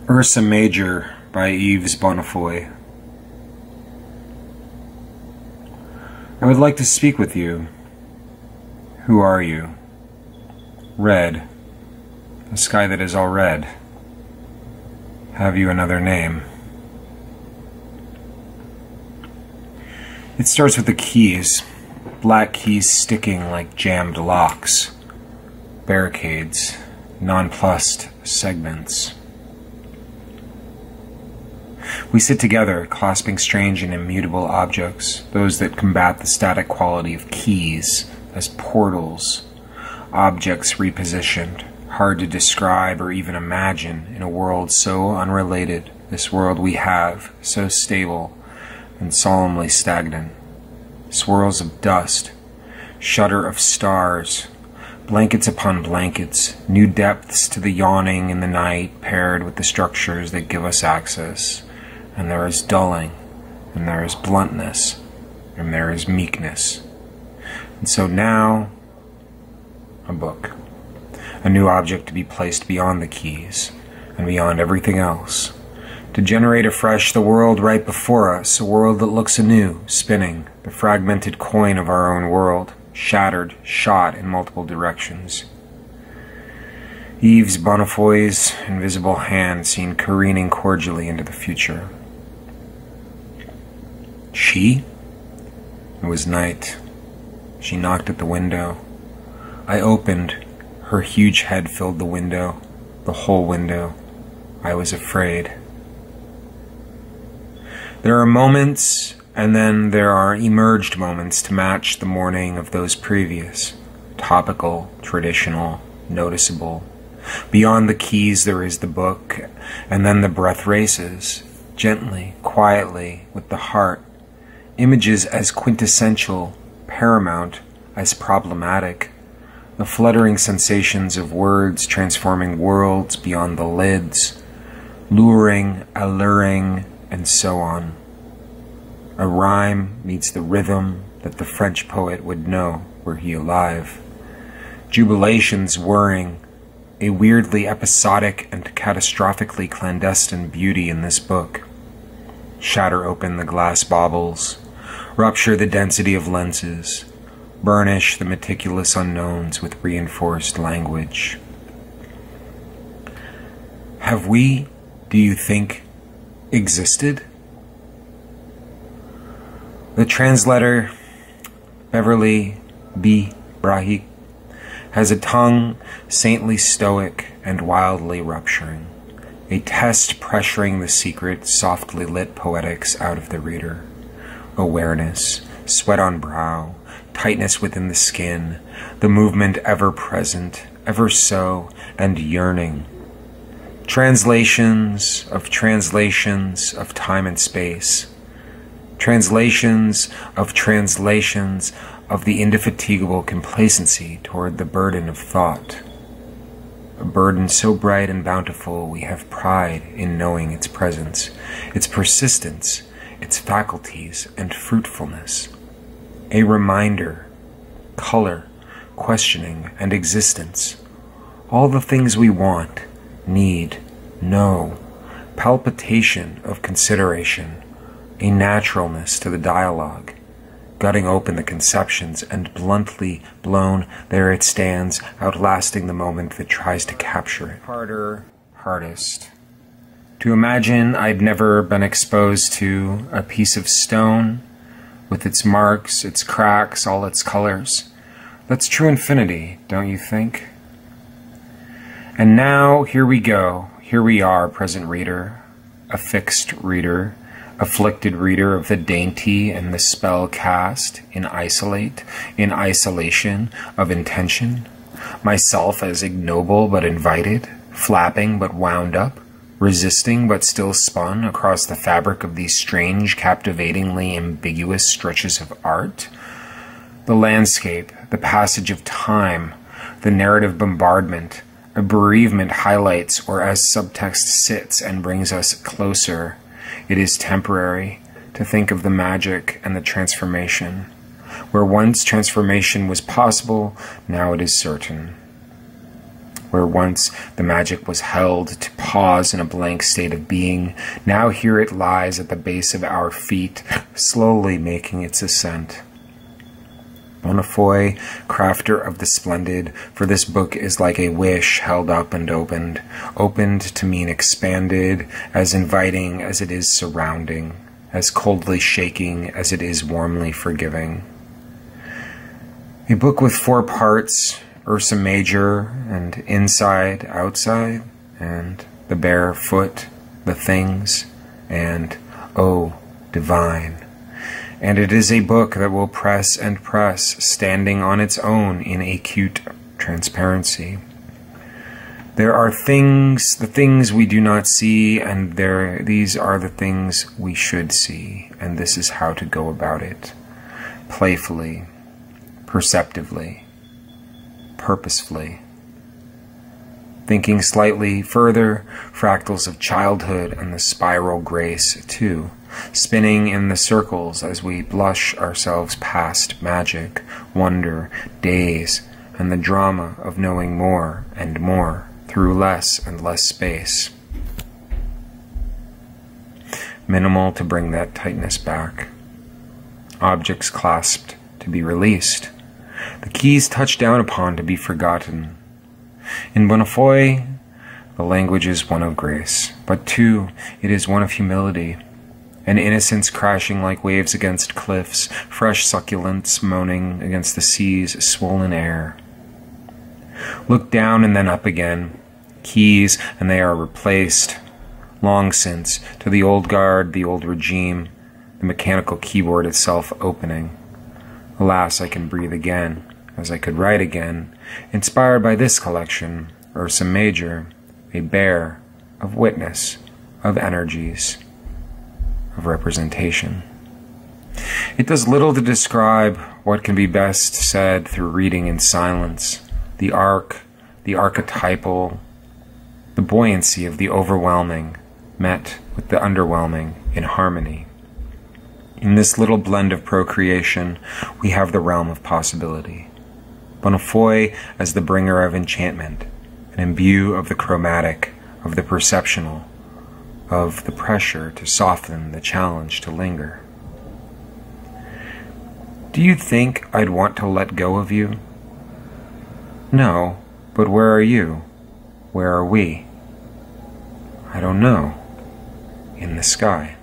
Ursa Major by Yves Bonnefoy. I would like to speak with you. Who are you? Red. The sky that is all red. Have you another name? It starts with the keys. Black keys sticking like jammed locks. Barricades. Nonplussed segments. We sit together, clasping strange and immutable objects, those that combat the static quality of keys as portals, objects repositioned, hard to describe or even imagine in a world so unrelated, this world we have, so stable and solemnly stagnant. Swirls of dust, shudder of stars, blankets upon blankets, new depths to the yawning in the night paired with the structures that give us access. And there is dulling, and there is bluntness, and there is meekness. And so now, a book. A new object to be placed beyond the keys, and beyond everything else. To generate afresh the world right before us, a world that looks anew, spinning, the fragmented coin of our own world, shattered, shot in multiple directions. Yves Bonnefoy's invisible hand seen careening cordially into the future. She? It was night. She knocked at the window. I opened. Her huge head filled the window, the whole window. I was afraid. There are moments, and then there are emerged moments to match the morning of those previous. Topical, traditional, noticeable. Beyond the keys there is the book, and then the breath races, gently, quietly, with the heart. Images as quintessential, paramount, as problematic. The fluttering sensations of words transforming worlds beyond the lids. Luring, alluring, and so on. A rhyme meets the rhythm that the French poet would know were he alive. Jubilations whirring, a weirdly episodic and catastrophically clandestine beauty in this book. Shatter open the glass baubles, rupture the density of lenses, burnish the meticulous unknowns with reinforced language. Have we, do you think, existed? The translator, Beverly B. Brahe, has a tongue saintly stoic and wildly rupturing, a test pressuring the secret, softly lit poetics out of the reader. Awareness, sweat on brow, tightness within the skin, the movement ever present, ever so, and yearning. Translations of time and space. Translations of the indefatigable complacency toward the burden of thought. A burden so bright and bountiful we have pride in knowing its presence, its persistence, its faculties and fruitfulness. A reminder, color, questioning, and existence. All the things we want, need, know, palpitation of consideration, a naturalness to the dialogue, gutting open the conceptions and bluntly blown, there it stands, outlasting the moment that tries to capture it. Harder, hardest. To imagine I'd never been exposed to a piece of stone with its marks, its cracks, all its colors. That's true infinity, don't you think? And now, here we go. Here we are, present reader, a fixed reader, afflicted reader of the dainty and the spell cast in isolation of intention, myself as ignoble but invited, flapping but wound up, resisting but still spun across the fabric of these strange, captivatingly ambiguous stretches of art. The landscape, the passage of time, the narrative bombardment, a bereavement highlights or as subtext sits and brings us closer. It is temporary to think of the magic and the transformation. Where once transformation was possible, now it is certain. Where once the magic was held to pause in a blank state of being, now here it lies at the base of our feet, slowly making its ascent. Bonnefoy, crafter of the splendid, for this book is like a wish held up and opened to mean expanded, as inviting as it is surrounding, as coldly shaking as it is warmly forgiving. A book with 4 parts, Ursa Major, and Inside, Outside, and The Bare Foot, The Things, and Oh, Divine. And it is a book that will press and press, standing on its own in acute transparency. There are things, the things we do not see, and these are the things we should see, and this is how to go about it. Playfully, perceptively, purposefully. Thinking slightly further, fractals of childhood and the spiral grace, too, spinning in the circles as we blush ourselves past magic, wonder, daze, and the drama of knowing more and more through less and less space. Minimal to bring that tightness back. Objects clasped to be released. The keys touched down upon to be forgotten. In Bonnefoy, the language is one of grace, but too, it is one of humility. An innocence crashing like waves against cliffs, fresh succulents moaning against the sea's swollen air. Look down and then up again. Keys, and they are replaced. Long since, to the old guard, the old regime, the mechanical keyboard itself opening. Alas, I can breathe again, as I could write again, inspired by this collection, Ursa Major, a bear of witness, of energies, of representation. It does little to describe what can be best said through reading in silence, the arc, the archetypal, the buoyancy of the overwhelming, met with the underwhelming in harmony. In this little blend of procreation, we have the realm of possibility. Bonnefoy as the bringer of enchantment, an imbue of the chromatic, of the perceptional, of the pressure to soften, the challenge to linger. Do you think I'd want to let go of you? No, but where are you? Where are we? I don't know. In the sky.